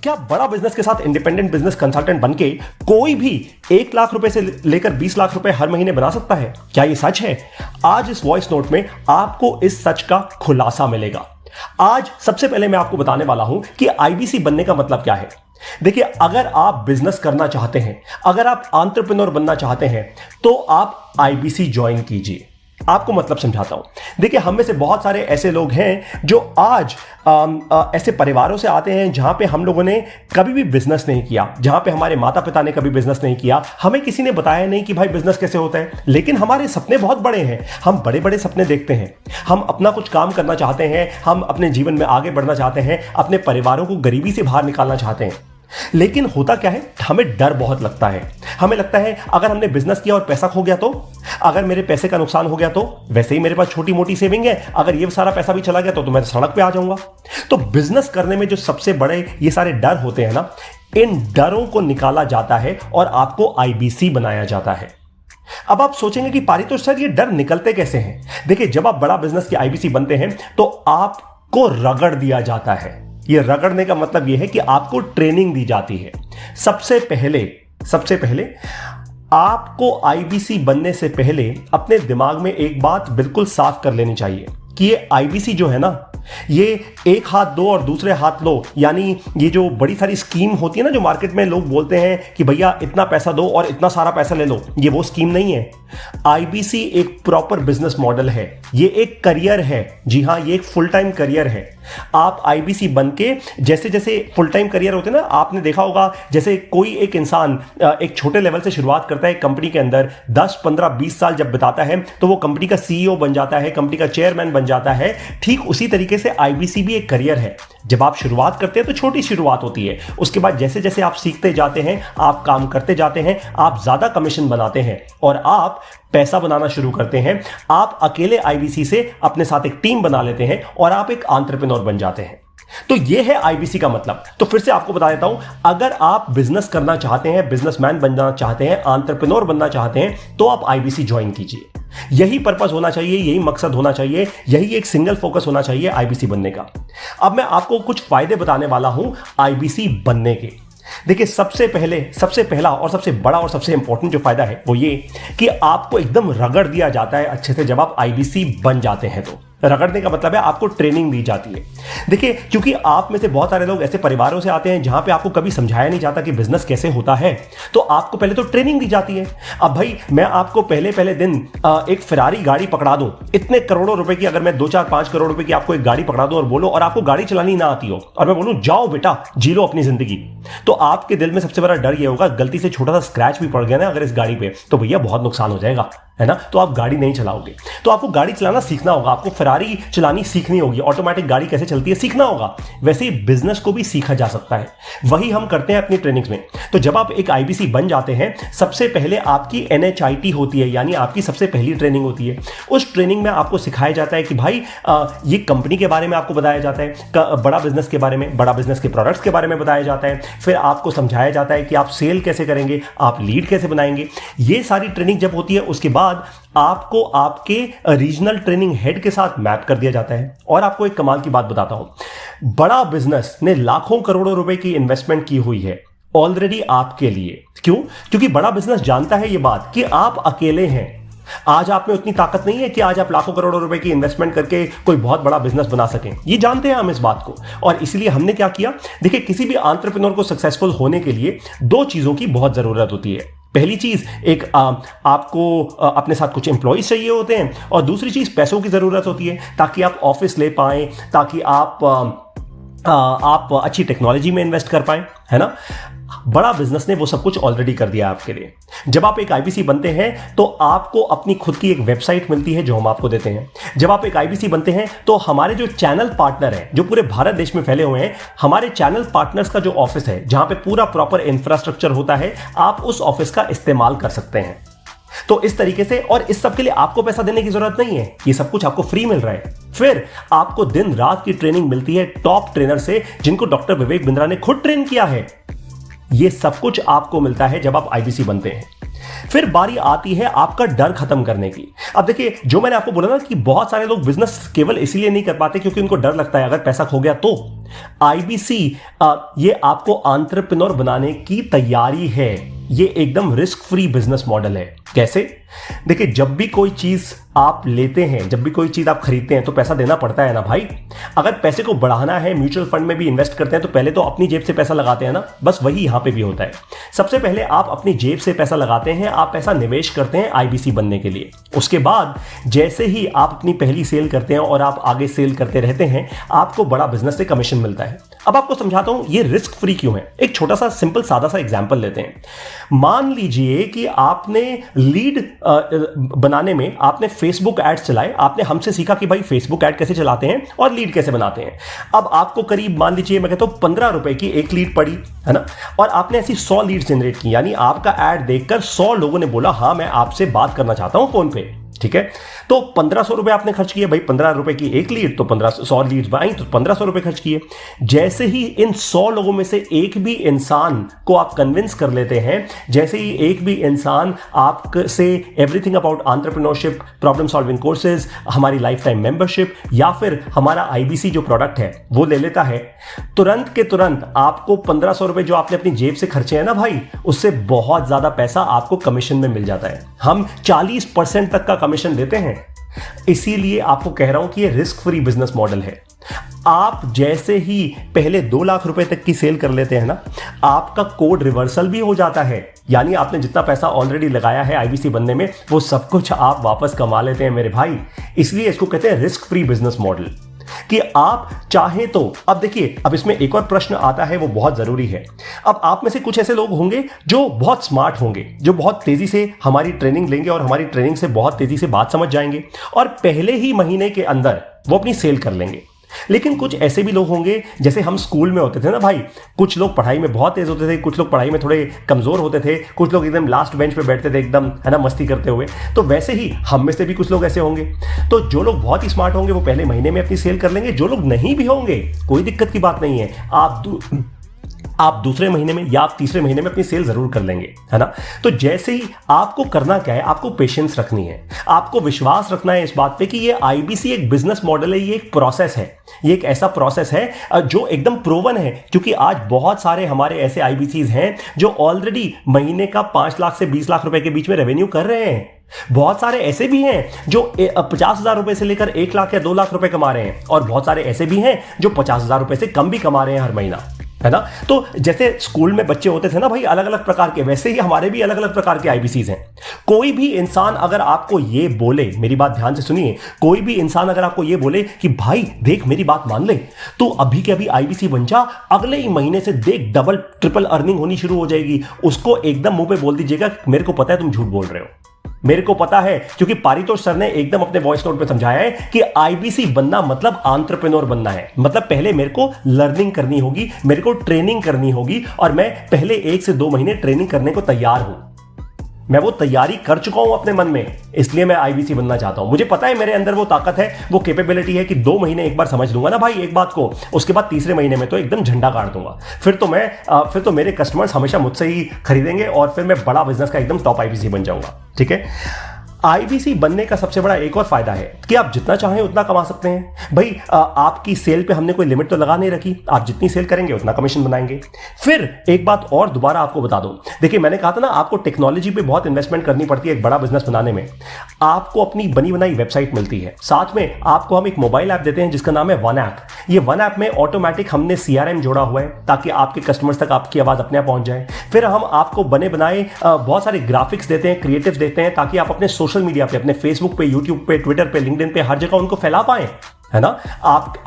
क्या बड़ा बिजनेस के साथ इंडिपेंडेंट बिजनेस कंसल्टेंट बनके कोई भी 1 लाख रुपए से लेकर 20 लाख रुपए हर महीने बना सकता है? क्या यह सच है? आज इस वॉइस नोट में आपको इस सच का खुलासा मिलेगा। आज सबसे पहले मैं आपको बताने वाला हूं कि आईबीसी बनने का मतलब क्या है। देखिए, अगर आप बिजनेस करना चाहते हैं, अगर आप एंटरप्रेन्योर बनना चाहते हैं, तो आप आईबीसी ज्वाइन कीजिए। आपको मतलब समझाता हूं। देखिए, हम में से बहुत सारे ऐसे लोग हैं जो आज ऐसे परिवारों से आते हैं जहां पे हम लोगों ने कभी भी बिजनेस नहीं किया, जहां पे हमारे माता पिता ने कभी बिजनेस नहीं किया, हमें किसी ने बताया नहीं कि भाई बिजनेस कैसे होता है। लेकिन हमारे सपने बहुत बड़े हैं, हम बड़े बड़े सपने देखते हैं, हम अपना कुछ काम करना चाहते हैं, हम अपने जीवन में आगे बढ़ना चाहते हैं, अपने परिवारों को गरीबी से बाहर निकालना चाहते हैं। लेकिन होता क्या है, हमें डर बहुत लगता है। हमें लगता है अगर हमने बिजनेस किया और पैसा खो गया तो, अगर मेरे पैसे का नुकसान हो गया तो, वैसे ही मेरे पास छोटी मोटी सेविंग है, अगर ये सारा पैसा भी चला गया तो मैं सड़क पे आ जाऊंगा। तो बिजनेस करने में जो सबसे बड़े ये सारे डर होते हैं ना, इन डरों को निकाला जाता है और आपको आईबीसी बनाया जाता है। अब आप सोचेंगे कि पारितोष सर, ये डर निकलते कैसे हैं? देखिए, जब आप बड़ा बिजनेस की आईबीसी बनते हैं तो आपको रगड़ दिया जाता है। ये रगड़ने का मतलब यह है कि आपको ट्रेनिंग दी जाती है। सबसे पहले आपको आईबीसी बनने से पहले अपने दिमाग में एक बात बिल्कुल साफ कर लेनी चाहिए कि ये आईबीसी जो है ना, ये एक हाथ दो और दूसरे हाथ लो, यानी ये जो बड़ी सारी स्कीम होती है ना, जो मार्केट में लोग बोलते हैं कि भैया इतना पैसा दो और इतना सारा पैसा ले लो, ये वो स्कीम नहीं है। आईबीसी एक प्रॉपर बिजनेस मॉडल है, ये एक करियर है। जी हां, ये एक फुल टाइम करियर है। आप आईबीसी बनके, जैसे जैसे फुल टाइम करियर होते हैं ना, आपने देखा होगा, जैसे कोई एक इंसान एक छोटे लेवल से शुरुआत करता है कंपनी के अंदर, 10, 15, 20 साल जब बिताता है तो वो कंपनी का सीईओ बन जाता है, कंपनी का चेयरमैन बन जाता है। ठीक उसी तरीके से आईबीसी भी एक करियर है। जब आप शुरुआत करते हैं तो छोटी शुरुआत होती है, उसके बाद जैसे जैसे आप सीखते जाते हैं, आप काम करते जाते हैं, आप ज्यादा कमीशन बनाते हैं और आप पैसा बनाना शुरू करते हैं। आप अकेले आईबीसी से अपने साथ एक टीम बना लेते हैं और आप एक एंटरप्रेन्योर बन जाते हैं। तो यह है आईबीसी का मतलब। तो फिर से आपको बता देता हूं, अगर आप बिजनेस करना चाहते हैं, बिजनेसमैन बनना चाहते हैं, एंटरप्रेन्योर बनना चाहते हैं, तो आप आईबीसी ज्वाइन कीजिए। यही पर्पस होना चाहिए, यही मकसद होना चाहिए, यही एक सिंगल फोकस होना चाहिए आईबीसी बनने का। अब मैं आपको कुछ फायदे बताने वाला हूं आईबीसी बनने के। देखिए, सबसे पहला और सबसे बड़ा और सबसे इंपॉर्टेंट जो फायदा है वो ये कि आपको एकदम रगड़ दिया जाता है अच्छे से। जब आप आईबीसी बन जाते हैं तो रगड़ने का मतलब है आपको ट्रेनिंग दी जाती है। देखिए, क्योंकि आप में से बहुत सारे लोग ऐसे परिवारों से आते हैं जहां पे आपको कभी समझाया नहीं जाता कि बिजनेस कैसे होता है, तो आपको पहले तो ट्रेनिंग दी जाती है। अब भाई, मैं आपको पहले दिन एक फेरारी गाड़ी पकड़ा दूं, इतने करोड़ों रुपए की, अगर मैं 2, 4, 5 करोड़ रुपए की आपको एक गाड़ी पकड़ा दूं और बोलो, और आपको गाड़ी चलानी ना आती हो, और मैं बोलूं जाओ बेटा जी लो अपनी जिंदगी, तो आपके दिल में सबसे बड़ा डर यह होगा, गलती से छोटा सा स्क्रैच भी पड़ गया ना अगर इस गाड़ी पे, तो भैया बहुत नुकसान हो जाएगा, है ना। तो आप गाड़ी नहीं चलाओगे। तो आपको गाड़ी चलाना सीखना होगा, आपको फेरारी चलानी सीखनी होगी, ऑटोमेटिक गाड़ी कैसे चलती है सीखना होगा। वैसे ही बिजनेस को भी सीखा जा सकता है, वही हम करते हैं अपनी ट्रेनिंग्स में। तो जब आप एक आईबीसी बन जाते हैं, सबसे पहले आपकी एनएचआईटी होती है, यानी आपकी सबसे पहली ट्रेनिंग होती है। उस ट्रेनिंग में आपको सिखाया जाता है कि भाई ये कंपनी के बारे में आपको बताया जाता है, बड़ा बिजनेस के बारे में, बड़ा बिजनेस के प्रोडक्ट्स के बारे में बताया जाता है। फिर आपको समझाया जाता है कि आप सेल कैसे करेंगे, आप लीड कैसे बनाएंगे। ये सारी ट्रेनिंग जब होती है, उसके बाद आपको आपके रीजनल ट्रेनिंग हेड के साथ मैप कर दिया जाता है। और आपको एक कमाल की बात बताता हूं, बड़ा बिजनेस ने लाखों करोड़ों रुपए की इन्वेस्टमेंट की हुई है ऑलरेडी आपके लिए। क्यों? क्योंकि बड़ा बिजनेस जानता है ये बात कि आप अकेले हैं। आज आप में उतनी ताकत नहीं है कि आज आप लाखों करोड़ों रुपए की इन्वेस्टमेंट करके कोई बहुत बड़ा बिजनेस बना सकें। ये जानते हैं हम इस बात को, और इसलिए हमने क्या किया, देखिए, किसी भी एंटरप्रेन्योर को सक्सेसफुल होने के लिए 2 चीजों की बहुत जरूरत होती है। पहली चीज, एक आपको अपने साथ कुछ एम्प्लॉइज चाहिए होते हैं, और दूसरी चीज पैसों की जरूरत होती है, ताकि आप ऑफिस ले पाएं, ताकि आप अच्छी टेक्नोलॉजी में इन्वेस्ट कर पाएं, है ना। बड़ा बिजनेस ने वो सब कुछ ऑलरेडी कर दिया आपके लिए। जब आप एक आईबीसी बनते हैं तो आपको अपनी खुद की एक वेबसाइट मिलती है जो हम आपको देते हैं। जब आप एक आईबीसी बनते हैं तो हमारे जो चैनल पार्टनर हैं, जो पूरे भारत देश में फैले हुए हैं, हमारे चैनल पार्टनर्स का जो ऑफिस है, जहां पे पूरा प्रॉपर इंफ्रास्ट्रक्चर होता है, आप उस ऑफिस का इस्तेमाल कर सकते हैं। तो इस तरीके से, और इस सब के लिए आपको पैसा देने की जरूरत नहीं है, ये सब कुछ आपको फ्री मिल रहा है। फिर आपको दिन रात की ट्रेनिंग मिलती है टॉप ट्रेनर से, जिनको डॉक्टर विवेक बिंद्रा ने खुद ट्रेन किया है। ये सब कुछ आपको मिलता है जब आप आईबीसी बनते हैं। फिर बारी आती है आपका डर खत्म करने की। अब देखिए, जो मैंने आपको बोला ना कि बहुत सारे लोग बिजनेस केवल इसीलिए नहीं कर पाते क्योंकि उनको डर लगता है अगर पैसा खो गया तो। आईबीसी ये आपको एंटरप्रेन्योर बनाने की तैयारी है। ये एकदम रिस्क फ्री बिजनेस मॉडल है। कैसे? देखिए, जब भी कोई चीज आप लेते हैं, जब भी कोई चीज आप खरीदते हैं तो पैसा देना पड़ता है ना भाई। अगर पैसे को बढ़ाना है, म्यूचुअल फंड में भी इन्वेस्ट करते हैं तो पहले तो अपनी जेब से पैसा लगाते हैं ना, बस वही यहां पे भी होता है। सबसे पहले आप अपनी जेब से पैसा लगाते हैं, आप पैसा निवेश करते हैं आईबीसी बनने के लिए। उसके बाद जैसे ही आप अपनी पहली सेल करते हैं और आप आगे सेल करते रहते हैं, आपको बड़ा बिजनेस से कमीशन मिलता है। अब आपको समझाता हूं ये रिस्क फ्री क्यों है। एक छोटा सा सिंपल सादा सा एग्जांपल लेते हैं। मान लीजिए कि आपने लीड बनाने में आपने फेसबुक एड्स चलाए, आपने हमसे सीखा कि भाई फेसबुक एड कैसे चलाते हैं और लीड कैसे बनाते हैं। अब आपको करीब मान लीजिए मैं कहता हूं 15 रुपए की एक लीड पड़ी है ना, और आपने ऐसी 100 लीड जनरेट की, यानी आपका एड देखकर 100 लोगों ने बोला हाँ मैं आपसे बात करना चाहता हूं फोन पे। ठीक है, तो 1500 रुपए आपने खर्च किए भाई, 15 रुपए की एक लीड तो 100 लीड्स आई तो 1500 रुपए खर्च किए। जैसे ही इन 100 लोगों में से एक भी इंसान को आप कन्विंस कर लेते हैं, जैसे ही एक भी इंसान आपसे everything about entrepreneurship, problem solving courses, हमारी लाइफ टाइम मेंबरशिप या फिर हमारा आईबीसी जो प्रोडक्ट है वो ले लेता है, तुरंत के तुरंत आपको 1500 रुपए जो आपने अपनी जेब से खर्चे हैं ना भाई, उससे बहुत ज्यादा पैसा आपको कमीशन में मिल जाता है। हम 40% तक का कमीशन देते हैं। इसीलिए आपको कह रहा हूं कि ये रिस्क फ्री बिजनेस मॉडल है। आप जैसे ही पहले 2 लाख रुपए तक की सेल कर लेते हैं ना, आपका कोड रिवर्सल भी हो जाता है, यानी आपने जितना पैसा ऑलरेडी लगाया है आईबीसी बनने में वो सब कुछ आप वापस कमा लेते हैं मेरे भाई। इसलिए इसको कहते हैं रिस्क फ्री बिजनेस मॉडल कि आप चाहे तो। अब देखिए, अब इसमें एक और प्रश्न आता है, वो बहुत जरूरी है। अब आप में से कुछ ऐसे लोग होंगे जो बहुत स्मार्ट होंगे, जो बहुत तेजी से हमारी ट्रेनिंग लेंगे और हमारी ट्रेनिंग से बहुत तेजी से बात समझ जाएंगे और पहले ही महीने के अंदर वो अपनी सेल कर लेंगे। लेकिन कुछ ऐसे भी लोग होंगे, जैसे हम स्कूल में होते थे ना भाई, कुछ लोग पढ़ाई में बहुत तेज होते थे, कुछ लोग पढ़ाई में थोड़े कमजोर होते थे, कुछ लोग एकदम लास्ट बेंच पे बैठते थे एकदम, है ना, मस्ती करते हुए। तो वैसे ही हम में से भी कुछ लोग ऐसे होंगे। तो जो लोग बहुत ही स्मार्ट होंगे वो पहले महीने में अपनी सेल कर लेंगे। जो लोग नहीं भी होंगे, कोई दिक्कत की बात नहीं है, आप दूसरे महीने में या आप तीसरे महीने में अपनी सेल जरूर कर लेंगे, है ना। तो जैसे ही आपको करना क्या है, आपको पेशेंस रखनी है, आपको विश्वास रखना है इस बात पे कि ये आईबीसी एक बिजनेस मॉडल है, ये एक प्रोसेस है, ये एक ऐसा प्रोसेस है जो एकदम प्रूवन है। क्योंकि आज बहुत सारे हमारे ऐसे आईबीसीज हैं जो ऑलरेडी महीने का 5 लाख से 20 लाख रुपए के बीच में रेवेन्यू कर रहे हैं। बहुत सारे ऐसे भी हैं जो 50,000 रुपए से लेकर 1 लाख या 2 लाख रुपए कमा रहे हैं, और बहुत सारे ऐसे भी हैं जो 50,000 रुपए से कम भी कमा रहे हैं हर महीना, है ना। तो जैसे स्कूल में बच्चे होते थे ना भाई अलग अलग प्रकार के, वैसे ही हमारे भी अलग अलग प्रकार के आईबीसीज हैं। कोई भी इंसान अगर आपको ये बोले, मेरी बात ध्यान से सुनिए, कोई भी इंसान अगर आपको ये बोले कि भाई देख मेरी बात मान ले, तो अभी के अभी आईबीसी बन जा, अगले ही महीने से देख डबल ट्रिपल अर्निंग होनी शुरू हो जाएगी, उसको एकदम मुंह पे बोल दीजिएगा मेरे को पता है तुम झूठ बोल रहे हो, मेरे को पता है। क्योंकि पारितोष सर ने एकदम अपने वॉइस नोट पे समझाया है कि आईबीसी बनना मतलब एंटरप्रेन्योर बनना है। मतलब पहले मेरे को लर्निंग करनी होगी, मेरे को ट्रेनिंग करनी होगी, और मैं पहले 1 से 2 महीने ट्रेनिंग करने को तैयार हूं। मैं वो तैयारी कर चुका हूं अपने मन में, इसलिए मैं आईबीसी बनना चाहता हूं। मुझे पता है मेरे अंदर वो ताकत है, वो कैपेबिलिटी है कि 2 महीने एक बार समझ लूंगा ना भाई एक बात को, उसके बाद तीसरे महीने में तो एकदम झंडा गाड़ दूंगा। फिर तो मेरे कस्टमर्स हमेशा मुझसे ही खरीदेंगे और फिर मैं बड़ा बिजनेस का एकदम टॉप आईबीसी बन जाऊंगा। ठीक है, आईबीसी बनने का सबसे बड़ा एक और फायदा है कि आप जितना चाहें उतना कमा सकते हैं भाई। आपकी सेल पे हमने कोई लिमिट तो लगा नहीं रखी, आप जितनी सेल करेंगे उतना कमीशन बनाएंगे। फिर एक बात और दोबारा आपको बता दूं, देखिए मैंने कहा था ना आपको टेक्नोलॉजी पे बहुत इन्वेस्टमेंट करनी पड़ती है एक बड़ा बिजनेस बनाने में। आपको अपनी बनी बनाई वेबसाइट मिलती है, साथ में आपको हम एक मोबाइल ऐप देते हैं जिसका नाम है वन ऐप। ये वन ऐप में ऑटोमेटिक हमने CRM जोड़ा हुआ है ताकि आपके कस्टमर्स तक आपकी आवाज अपने आप पहुंच जाए। फिर हम आपको बने बनाए बहुत सारे ग्राफिक्स देते हैं, क्रिएटिव्स देते हैं, ताकि आप अपने सोशल मीडिया पे, अपने फेसबुक पे, यूट्यूब पे, ट्विटर पे, लिंक्डइन पे, हर जगह उनको फैला पाएं, है ना।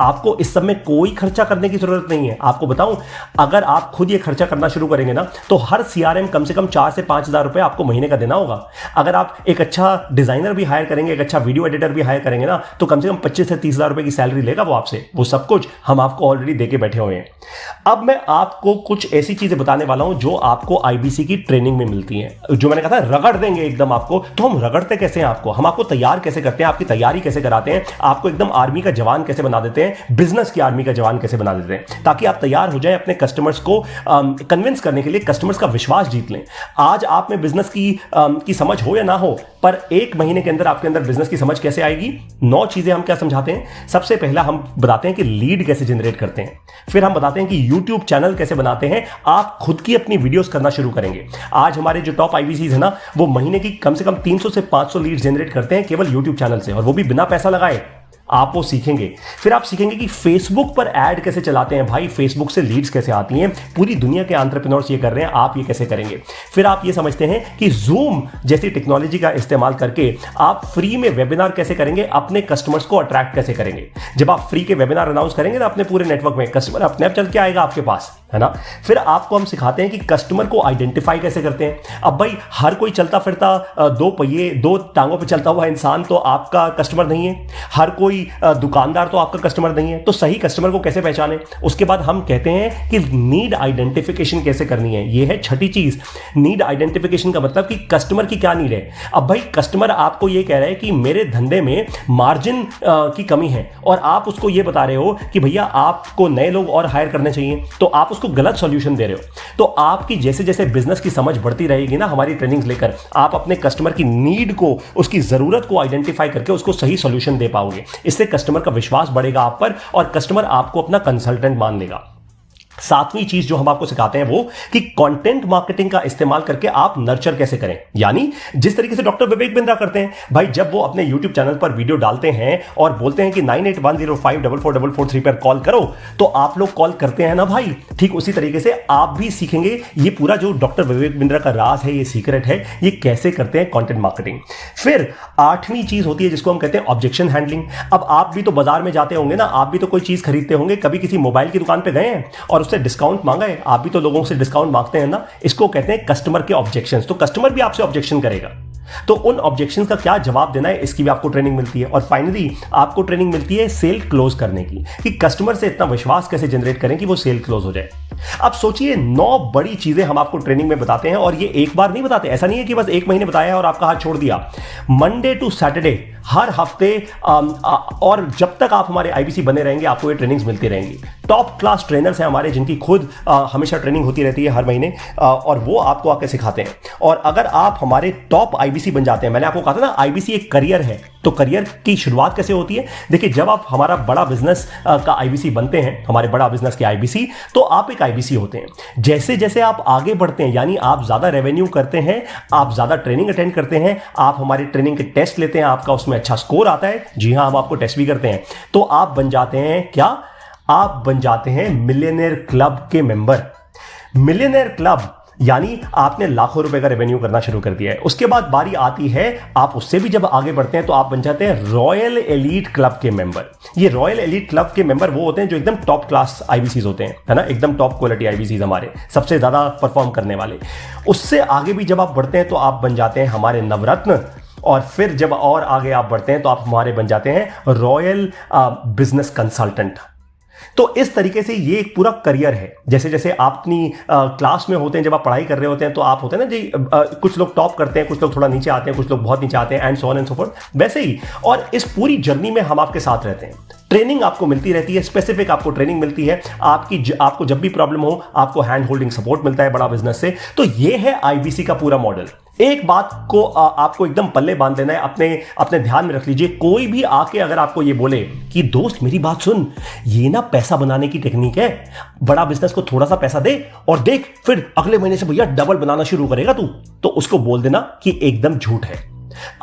आपको इस सब में कोई खर्चा करने की जरूरत नहीं है। आपको बताऊं, अगर आप खुद ये खर्चा करना शुरू करेंगे ना तो हर CRM कम से कम 4 से 5 हज़ार रुपए आपको महीने का देना होगा। अगर आप एक अच्छा डिजाइनर भी हायर करेंगे, एक अच्छा वीडियो एडिटर भी हायर करेंगे ना, तो कम से कम 25 से 30 हज़ार रुपए की सैलरी लेगा वो आपसे। वो सब कुछ हम आपको ऑलरेडी देके बैठे हुए हैं। अब मैं आपको कुछ ऐसी चीजें बताने वाला हूं जो आपको आईबीसी की ट्रेनिंग में मिलती हैं। जो मैंने कहा था रगड़ देंगे एकदम आपको, तो हम रगड़ते कैसे हैं आपको, हम आपको तैयार कैसे करते हैं, आपकी तैयारी कैसे कराते हैं, आपको एकदम आर्मी का जवान कैसे बना देते हैं, बिजनेस की आर्मी का जवान कैसे बना देते हैं, ताकि आप तैयार हो जाए अपने कस्टमर्स को कन्विंस करने के लिए, कस्टमर्स का विश्वास जीत लें। आज आप में बिजनेस की समझ हो या ना हो, पर 1 महीने के अंदर आपके अंदर बिजनेस की समझ कैसे आएगी? 9 चीजें हम क्या समझाते हैं। सबसे पहला हम बताते हैं कि लीड कैसे जनरेट करते हैं, फिर हम बताते हैं कि YouTube चैनल कैसे बनाते हैं। आप खुद की अपनी वीडियोस करना शुरू करेंगे। आज हमारे जो टॉप IBCs है ना, वो महीने की कम से कम 300 से 500 लीड जनरेट करते हैं केवल YouTube चैनल से, और वो भी बिना पैसा लगाए। आप वो सीखेंगे। फिर आप सीखेंगे कि फेसबुक पर ऐड कैसे चलाते हैं भाई, फेसबुक से लीड्स कैसे आती हैं। पूरी दुनिया के एंटरप्रेन्योर्स ये कर रहे हैं, आप ये कैसे करेंगे। फिर आप ये समझते हैं कि जूम जैसी टेक्नोलॉजी का इस्तेमाल करके आप फ्री में वेबिनार कैसे करेंगे, अपने कस्टमर्स को अट्रैक्ट कैसे करेंगे। जब आप फ्री के वेबिनार अनाउंस करेंगे ना अपने पूरे नेटवर्क में, कस्टमर अपने आप चल के आएगा आपके पास, है ना। फिर आपको हम सिखाते हैं कि कस्टमर को आइडेंटिफाई कैसे करते हैं। अब भाई हर कोई चलता फिरता 2 पहिए 2 टांगों पे चलता हुआ इंसान तो आपका कस्टमर नहीं है, हर कोई दुकानदार तो आपका कस्टमर नहीं है। तो सही कस्टमर को कैसे पहचाने। उसके बाद हम कहते हैं कि नीड आइडेंटिफिकेशन कैसे करनी है। यह है छठी चीज। नीड आइडेंटिफिकेशन का मतलब कि कस्टमर की क्या नीड है। अब भाई कस्टमर आपको यह कह रहा है कि मेरे धंधे में मार्जिन की कमी है, और आप उसको यह बता रहे हो कि भैया आपको नए लोग और हायर करने चाहिए, तो आप उसको गलत सॉल्यूशन दे रहे हो। तो आपकी जैसे जैसे बिजनेस की समझ बढ़ती रहेगी ना हमारी ट्रेनिंग्स लेकर, आप अपने कस्टमर की नीड को, उसकी जरूरत को आइडेंटिफाई करके उसको सही सॉल्यूशन दे पाओगे। इससे कस्टमर का विश्वास बढ़ेगा आप पर, और कस्टमर आपको अपना कंसल्टेंट मान लेगा। 7वीं चीज जो हम आपको सिखाते हैं वो कि कंटेंट मार्केटिंग का इस्तेमाल करके आप नर्चर कैसे करें। यानी जिस तरीके से डॉक्टर विवेक बिंद्रा करते हैं भाई, जब वो अपने YouTube चैनल पर वीडियो डालते हैं और बोलते हैं कि 9810544443 पर कॉल करो, तो आप लोग कॉल करते हैं ना भाई। ठीक उसी तरीके से आप भी सीखेंगे। ये पूरा जो डॉक्टर विवेक बिंद्रा का राज है, ये सीक्रेट है, ये कैसे करते हैं कंटेंट मार्केटिंग। फिर 8वीं चीज होती है जिसको हम कहते हैं ऑब्जेक्शन हैंडलिंग। अब आप भी तो बाजार में जाते होंगे ना, आप भी तो कोई चीज खरीदते होंगे, कभी किसी मोबाइल की दुकान पे गए हैं और उससे डिस्काउंट मांगा है। आप भी तो लोगों से डिस्काउंट मांगते हैं ना। इसको कहते हैं कस्टमर के ऑब्जेक्शंस। तो कस्टमर भी आपसे ऑब्जेक्शन करेगा, तो उन ऑब्जेक्शंस का क्या जवाब देना है, इसकी भी आपको ट्रेनिंग मिलती है। और फाइनली आपको ट्रेनिंग मिलती है सेल क्लोज करने की, कि कस्टमर से इतना विश्वास कैसे जनरेट करें कि वो सेल क्लोज हो जाए। अब सोचिए 9 बड़ी चीजें हम आपको ट्रेनिंग में बताते हैं, और ये एक बार नहीं बताते। ऐसा नहीं है कि बस 1 महीने बताया और आपका हाथ छोड़ दिया। मंडे टू सैटरडे हर हफ्ते, और जब तक आप हमारे IBC बने रहेंगे आपको ये ट्रेनिंग्स मिलती रहेंगी। टॉप क्लास ट्रेनर्स हैं हमारे, जिनकी खुद हमेशा ट्रेनिंग होती रहती है हर महीने, और वो आपको आके सिखाते हैं। और अगर आप हमारे टॉप IBC बन जाते हैं, मैंने आपको कहा था ना IBC एक करियर है, तो करियर की शुरुआत कैसे होती है। देखिए जब आप हमारा बड़ा बिजनेस का IBC बनते हैं, हमारे बड़ा बिजनेस के IBC, तो आप एक IBC होते हैं। जैसे जैसे आप आगे बढ़ते हैं, यानी आप ज्यादा रेवेन्यू करते हैं, आप ज्यादा ट्रेनिंग अटेंड करते हैं, आप हमारे ट्रेनिंग के टेस्ट लेते हैं, आपका उसमें अच्छा स्कोर आता है, जी हां हम आपको टेस्ट भी करते हैं, तो आप बन जाते हैं क्या, आप बन जाते हैं मिलियनेयर क्लब के मेंबर। मिलियनेयर क्लब यानी आपने लाखों रुपए का रेवेन्यू करना शुरू कर दिया है। उसके बाद बारी आती है, आप उससे भी जब आगे बढ़ते हैं तो आप बन जाते हैं रॉयल एलीट क्लब के मेंबर। ये रॉयल एलीट क्लब के मेंबर वो होते हैं जो एकदम टॉप क्लास IBCs होते हैं, है ना, एकदम टॉप क्वालिटी IBCs, हमारे सबसे ज्यादा परफॉर्म करने वाले। उससे आगे भी जब आप बढ़ते हैं तो आप बन जाते हैं हमारे नवरत्न, और फिर जब और आगे आप बढ़ते हैं तो आप हमारे बन जाते हैं रॉयल बिजनेस कंसल्टेंट। तो इस तरीके से ये एक पूरा करियर है। जैसे जैसे आप अपनी क्लास में होते हैं, जब आप पढ़ाई कर रहे होते हैं, तो आप होते हैं ना जी, कुछ लोग टॉप करते हैं, कुछ लोग थोड़ा नीचे आते हैं, कुछ लोग बहुत नीचे आते हैं, and so on and so fourth, वैसे ही। और इस पूरी जर्नी में हम आपके साथ रहते हैं। ट्रेनिंग आपको मिलती रहती है, स्पेसिफिक आपको ट्रेनिंग मिलती है। आपको जब भी प्रॉब्लम हो, आपको हैंड होल्डिंग सपोर्ट मिलता है बड़ा बिजनेस से। तो ये है IBC का पूरा मॉडल। एक बात को आपको एकदम पल्ले बांध देना है, अपने ध्यान में रख लीजिए। कोई भी आके अगर आपको ये बोले कि दोस्त मेरी बात सुन, ये ना पैसा बनाने की टेक्निक है, बड़ा बिजनेस को थोड़ा सा पैसा दे और देख फिर अगले महीने से भैया डबल बनाना शुरू करेगा तू, तो उसको बोल देना कि एकदम झूठ है।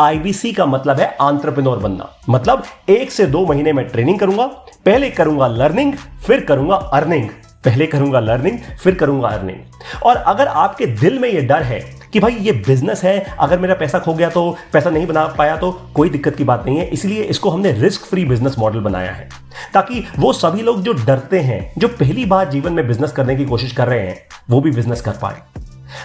IBC का मतलब है एंटरप्रेन्योर बनना। मतलब 1 से 2 महीने में ट्रेनिंग करूंगा, पहले करूंगा लर्निंग, फिर करूंगा अर्निंग, पहले करूंगा लर्निंग, फिर करूंगा अर्निंग। और अगर आपके दिल में यह डर है कि भाई ये बिजनेस है, अगर मेरा पैसा खो गया तो, पैसा नहीं बना पाया तो कोई दिक्कत की बात नहीं है। इसलिए इसको हमने रिस्क फ्री बिजनेस मॉडल बनाया है, ताकि वो सभी लोग जो डरते हैं, जो पहली बार जीवन में बिजनेस करने की कोशिश कर रहे हैं, वो भी बिजनेस कर पाए।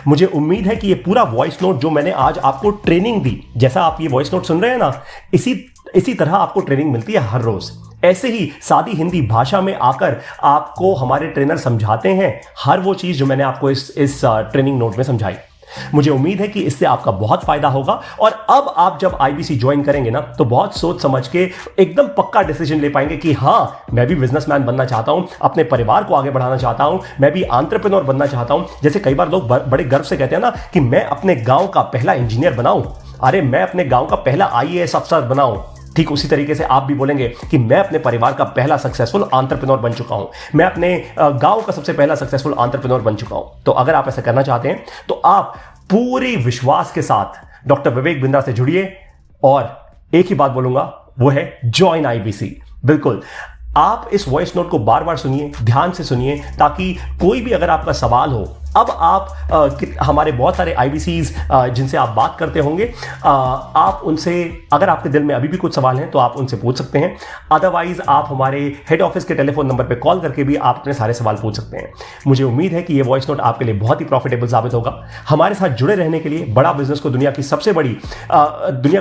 मुझे उम्मीद है कि ये पूरा वॉइस नोट जो मैंने आज आपको ट्रेनिंग दी, जैसा आप ये वॉइस नोट सुन रहे हैं ना, इसी तरह आपको ट्रेनिंग मिलती है हर रोज। ऐसे ही सादी हिंदी भाषा में आकर आपको हमारे ट्रेनर समझाते हैं हर वो चीज जो मैंने आपको इस ट्रेनिंग नोट में समझाई। मुझे उम्मीद है कि इससे आपका बहुत फायदा होगा और अब आप जब आईबीसी ज्वाइन करेंगे ना तो बहुत सोच समझ के एकदम पक्का डिसीजन ले पाएंगे कि हां, मैं भी बिजनेसमैन बनना चाहता हूं, अपने परिवार को आगे बढ़ाना चाहता हूं, मैं भी एंटरप्रेन्योर बनना चाहता हूं। जैसे कई बार लोग बड़े गर्व से कहते हैं ना कि मैं अपने गांव का पहला इंजीनियर बनाऊं, अरे मैं अपने गांव का पहला आईएएस अफसर बनाऊं। ठीक उसी तरीके से आप भी बोलेंगे कि मैं अपने परिवार का पहला सक्सेसफुल एंटरप्रेन्योर बन चुका हूं, मैं अपने गांव का सबसे पहला सक्सेसफुल एंटरप्रेन्योर बन चुका हूं। तो अगर आप ऐसा करना चाहते हैं तो आप पूरी विश्वास के साथ डॉक्टर विवेक बिंद्रा से जुड़िए और एक ही बात बोलूंगा, वो है जॉइन आईबीसी। बिल्कुल, आप इस वॉइस नोट को बार बार सुनिए, ध्यान से सुनिए, ताकि कोई भी अगर आपका सवाल हो, अब आप हमारे बहुत सारे आईबीसीज जिनसे आप बात करते होंगे, आप उनसे अगर आपके दिल में अभी भी कुछ सवाल हैं तो आप उनसे पूछ सकते हैं। अदरवाइज आप हमारे हेड ऑफिस के टेलीफोन नंबर पर कॉल करके भी आप अपने सारे सवाल पूछ सकते हैं। मुझे उम्मीद है कि ये वॉइस नोट आपके लिए बहुत ही प्रॉफिटेबल साबित होगा। हमारे साथ जुड़े रहने के लिए बड़ा बिजनेस को दुनिया का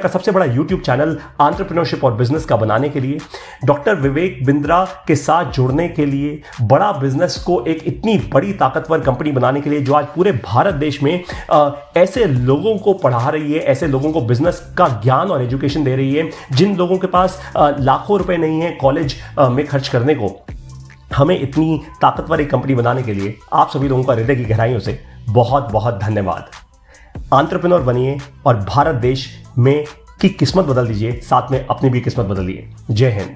सबसे बड़ा यूट्यूब चैनल एंटरप्रेन्योरशिप और बिजनेस का बनाने के लिए, डॉक्टर विवेक बिंद्रा के साथ जुड़ने के लिए, बड़ा बिजनेस को एक इतनी बड़ी ताकतवर कंपनी बनाने के लिए जो आज पूरे भारत देश में ऐसे लोगों को पढ़ा रही है, ऐसे लोगों को बिजनेस का ज्ञान और एजुकेशन दे रही है जिन लोगों के पास लाखों रुपए नहीं है कॉलेज में खर्च करने को। हमें इतनी ताकतवर एक कंपनी बनाने के लिए आप सभी लोगों का हृदय की गहराइयों से बहुत बहुत धन्यवाद। एंटरप्रेन्योर बनिए और भारत देश में की किस्मत बदल दीजिए, साथ में अपनी भी किस्मत बदलिए। जय हिंद।